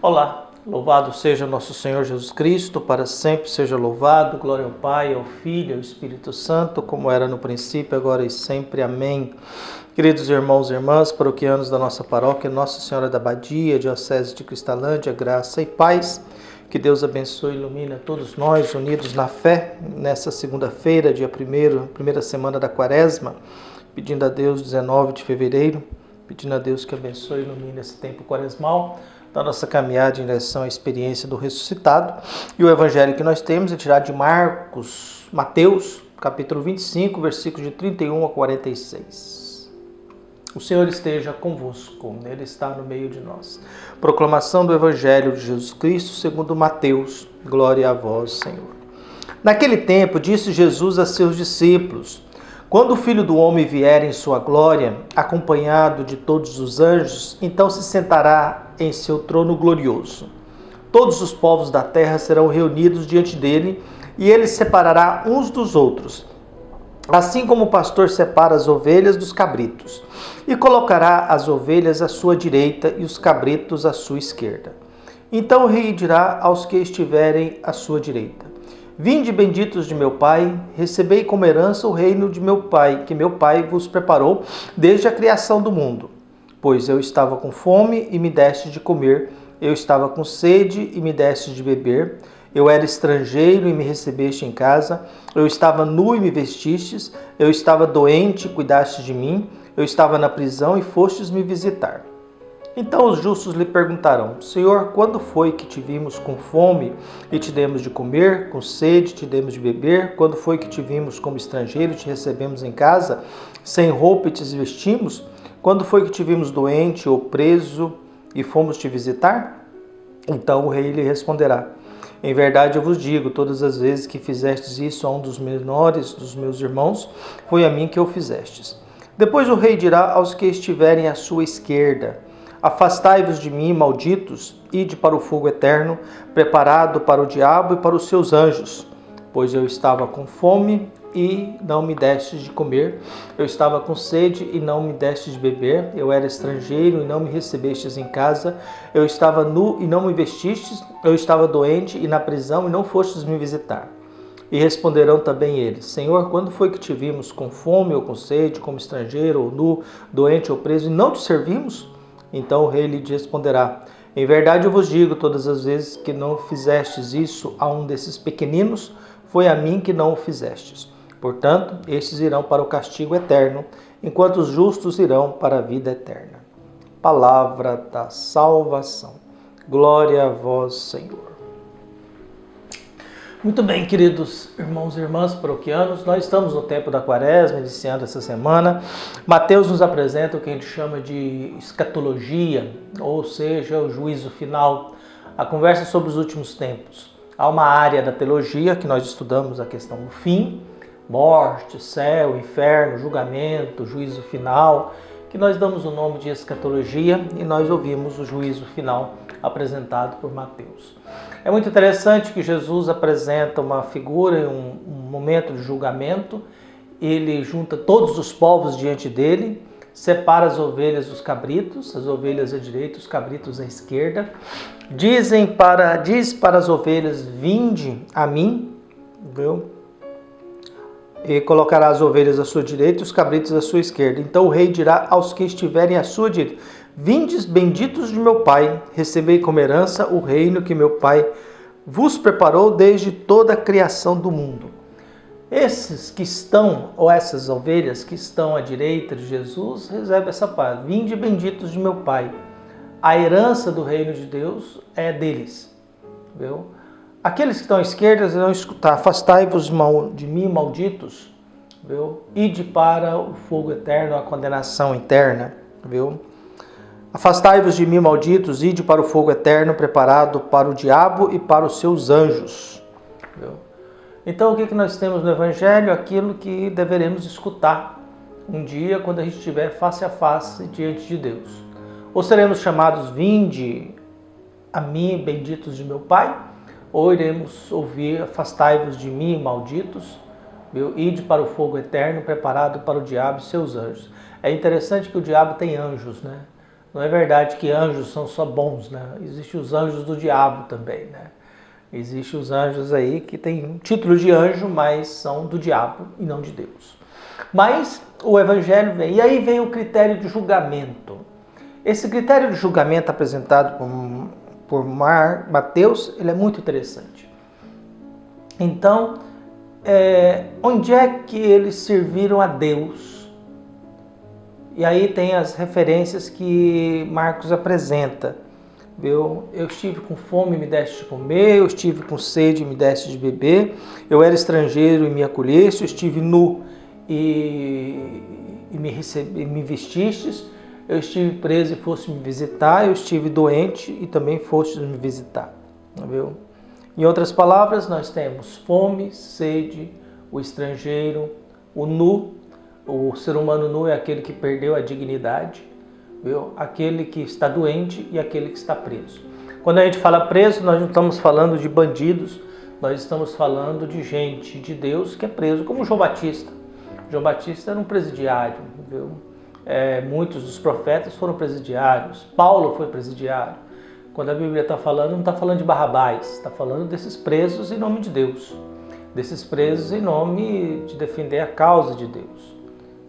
Olá, louvado seja nosso Senhor Jesus Cristo, para sempre seja louvado, glória ao Pai, ao Filho e ao Espírito Santo, como era no princípio, agora e sempre. Amém. Queridos irmãos e irmãs, paroquianos da nossa paróquia, Nossa Senhora da Abadia, Diocese de Cristalândia, graça e paz, que Deus abençoe e ilumine a todos nós, unidos na fé, nessa segunda-feira, dia 1º, primeira semana da Quaresma, pedindo a Deus, 19 de fevereiro, pedindo a Deus que abençoe e ilumine esse tempo quaresmal, da nossa caminhada em direção à experiência do ressuscitado. E o evangelho que nós temos é tirado de Mateus, capítulo 25, versículos de 31 a 46. O Senhor esteja convosco, Ele está no meio de nós. Proclamação do evangelho de Jesus Cristo segundo Mateus. Glória a vós, Senhor. Naquele tempo, disse Jesus a seus discípulos: quando o Filho do Homem vier em sua glória, acompanhado de todos os anjos, então se sentará em seu trono glorioso. Todos os povos da terra serão reunidos diante dele, e ele separará uns dos outros, assim como o pastor separa as ovelhas dos cabritos, e colocará as ovelhas à sua direita e os cabritos à sua esquerda. Então o rei dirá aos que estiverem à sua direita: vinde, benditos de meu Pai, recebei como herança o reino de meu Pai, que meu Pai vos preparou desde a criação do mundo. Pois eu estava com fome e me deste de comer, eu estava com sede e me deste de beber, eu era estrangeiro e me recebeste em casa, eu estava nu e me vestistes, eu estava doente e cuidaste de mim, eu estava na prisão e fostes me visitar. Então os justos lhe perguntarão: Senhor, quando foi que te vimos com fome e te demos de comer, com sede te demos de beber? Quando foi que te vimos como estrangeiro e te recebemos em casa, sem roupa e te vestimos? Quando foi que te vimos doente ou preso e fomos te visitar? Então o rei lhe responderá: em verdade eu vos digo, todas as vezes que fizestes isso a um dos menores dos meus irmãos, foi a mim que o fizestes. Depois o rei dirá aos que estiverem à sua esquerda: afastai-vos de mim, malditos, ide para o fogo eterno, preparado para o diabo e para os seus anjos. Pois eu estava com fome e não me destes de comer, eu estava com sede e não me destes de beber, eu era estrangeiro e não me recebestes em casa, eu estava nu e não me vestistes, eu estava doente e na prisão e não fostes me visitar. E responderão também eles: Senhor, quando foi que te vimos com fome ou com sede, como estrangeiro ou nu, doente ou preso, e não te servimos? Então o rei lhe responderá: em verdade eu vos digo, todas as vezes que não fizestes isso a um desses pequeninos, foi a mim que não o fizestes. Portanto, estes irão para o castigo eterno, enquanto os justos irão para a vida eterna. Palavra da salvação. Glória a vós, Senhor. Muito bem, queridos irmãos e irmãs paroquianos, nós estamos no tempo da Quaresma, iniciando essa semana. Mateus nos apresenta o que a gente chama de escatologia, ou seja, o juízo final, a conversa sobre os últimos tempos. Há uma área da teologia que nós estudamos a questão do fim, morte, céu, inferno, julgamento, juízo final, que nós damos o nome de escatologia, e nós ouvimos o juízo final apresentado por Mateus. É muito interessante que Jesus apresenta uma figura em um momento de julgamento. Ele junta todos os povos diante dele, separa as ovelhas dos cabritos, as ovelhas à direita, os cabritos à esquerda. Diz para as ovelhas: vinde a mim, viu? E colocará as ovelhas à sua direita e os cabritos à sua esquerda. Então o rei dirá aos que estiverem à sua direita: vindes, benditos de meu Pai, recebei como herança o reino que meu Pai vos preparou desde toda a criação do mundo. Esses que estão, ou essas ovelhas que estão à direita de Jesus, recebem essa palavra: vinde, benditos de meu Pai. A herança do reino de Deus é deles, viu? Aqueles que estão à esquerda irão escutar: afastai-vos de mim, malditos, viu? Ide para o fogo eterno, a condenação eterna, viu? Afastai-vos de mim, malditos, ide para o fogo eterno, preparado para o diabo e para os seus anjos, viu? Então o que nós temos no Evangelho? Aquilo que deveremos escutar um dia quando a gente estiver face a face diante de Deus. Ou seremos chamados: vinde a mim, benditos de meu Pai, ou iremos ouvir: afastai-vos de mim, malditos, ide para o fogo eterno, preparado para o diabo e seus anjos. É interessante que o diabo tem anjos, né? Não é verdade que anjos são só bons, né? Existem os anjos do diabo também, né? Existem os anjos aí que têm título de anjo, mas são do diabo e não de Deus. Mas o evangelho vem, e aí vem o critério de julgamento. Esse critério de julgamento apresentado por Mateus, ele é muito interessante. Então, onde é que eles serviram a Deus? E aí tem as referências que Marcos apresenta. Eu estive com fome e me deste de comer, eu estive com sede e me deste de beber, eu era estrangeiro e me acolheste, eu estive nu e me vestistes, eu estive preso e foste me visitar, eu estive doente e também foste me visitar. Viu? Em outras palavras, nós temos fome, sede, o estrangeiro, o nu. O ser humano nu é aquele que perdeu a dignidade, viu? Aquele que está doente e aquele que está preso. Quando a gente fala preso, nós não estamos falando de bandidos, nós estamos falando de gente de Deus que é preso, como João Batista. João Batista era um presidiário, viu? Muitos dos profetas foram presidiários, Paulo foi presidiário. Quando a Bíblia está falando, não está falando de Barrabás, está falando desses presos em nome de Deus, desses presos em nome de defender a causa de Deus.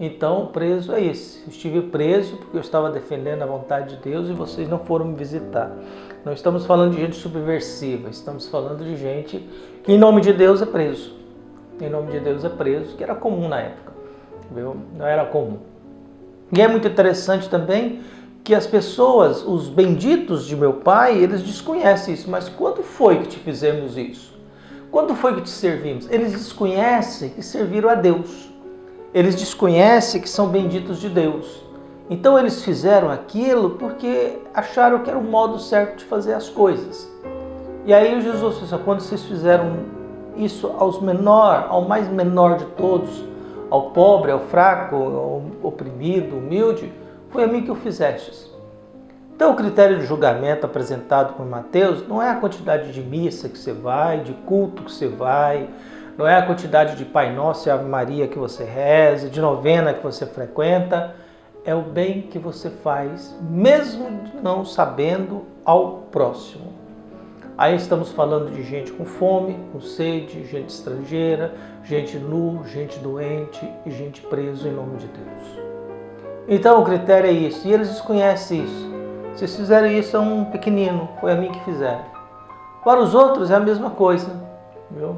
Então, o preso é esse. Eu estive preso porque eu estava defendendo a vontade de Deus e vocês não foram me visitar. Não estamos falando de gente subversiva, estamos falando de gente que em nome de Deus é preso. Em nome de Deus é preso, que era comum na época, viu? Não era comum. E é muito interessante também que as pessoas, os benditos de meu Pai, eles desconhecem isso. Mas quando foi que te fizemos isso? Quando foi que te servimos? Eles desconhecem que serviram a Deus. Eles desconhecem que são benditos de Deus. Então eles fizeram aquilo porque acharam que era o modo certo de fazer as coisas. E aí Jesus disse, quando vocês fizeram isso ao mais menor de todos, ao pobre, ao fraco, ao oprimido, humilde, foi a mim que o fizestes. Então o critério de julgamento apresentado por Mateus não é a quantidade de missa que você vai, de culto que você vai, não é a quantidade de Pai Nosso e Ave Maria que você reza, de novena que você frequenta, é o bem que você faz, mesmo não sabendo, ao próximo. Aí estamos falando de gente com fome, com sede, gente estrangeira, gente nu, gente doente e gente preso em nome de Deus. Então o critério é isso, e eles desconhecem isso. Vocês fizeram isso a um pequenino, foi a mim que fizeram. Para os outros é a mesma coisa, viu?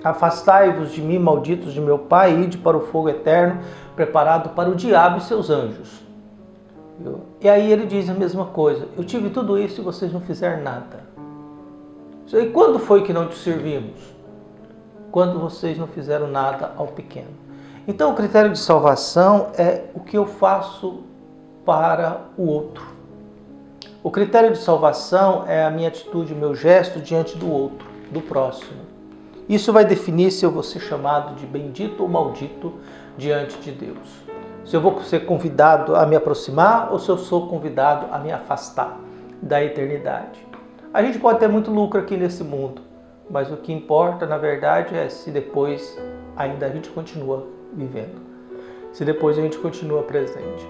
Afastai-vos de mim, malditos de meu Pai, e ide para o fogo eterno, preparado para o diabo e seus anjos. Viu? E aí ele diz a mesma coisa, eu tive tudo isso e vocês não fizeram nada. E quando foi que não te servimos? Quando vocês não fizeram nada ao pequeno. Então o critério de salvação é o que eu faço para o outro. O critério de salvação é a minha atitude, o meu gesto diante do outro, do próximo. Isso vai definir se eu vou ser chamado de bendito ou maldito diante de Deus. Se eu vou ser convidado a me aproximar ou se eu sou convidado a me afastar da eternidade. A gente pode ter muito lucro aqui nesse mundo, mas o que importa, na verdade, é se depois ainda a gente continua vivendo. Se depois a gente continua presente.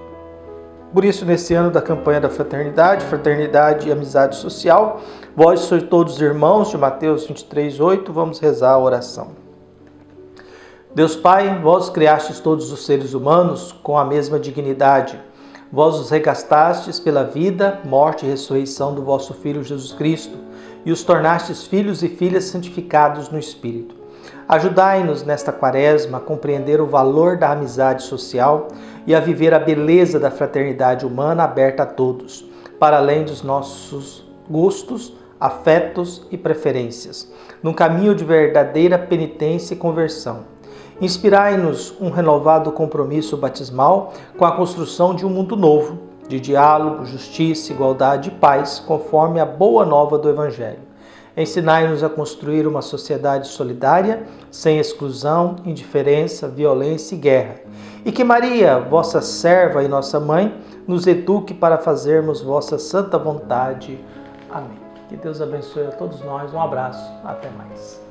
Por isso, nesse ano da campanha da fraternidade e amizade social, vós sois todos irmãos, de Mateus 23:8, vamos rezar a oração. Deus Pai, vós criastes todos os seres humanos com a mesma dignidade. Vós os regastastes pela vida, morte e ressurreição do vosso Filho Jesus Cristo, e os tornastes filhos e filhas santificados no Espírito. Ajudai-nos nesta quaresma a compreender o valor da amizade social e a viver a beleza da fraternidade humana aberta a todos, para além dos nossos gostos, afetos e preferências, num caminho de verdadeira penitência e conversão. Inspirai-nos um renovado compromisso batismal com a construção de um mundo novo, de diálogo, justiça, igualdade e paz, conforme a boa nova do Evangelho. Ensinai-nos a construir uma sociedade solidária, sem exclusão, indiferença, violência e guerra. E que Maria, vossa serva e nossa mãe, nos eduque para fazermos vossa santa vontade. Amém. Que Deus abençoe a todos nós. Um abraço. Até mais.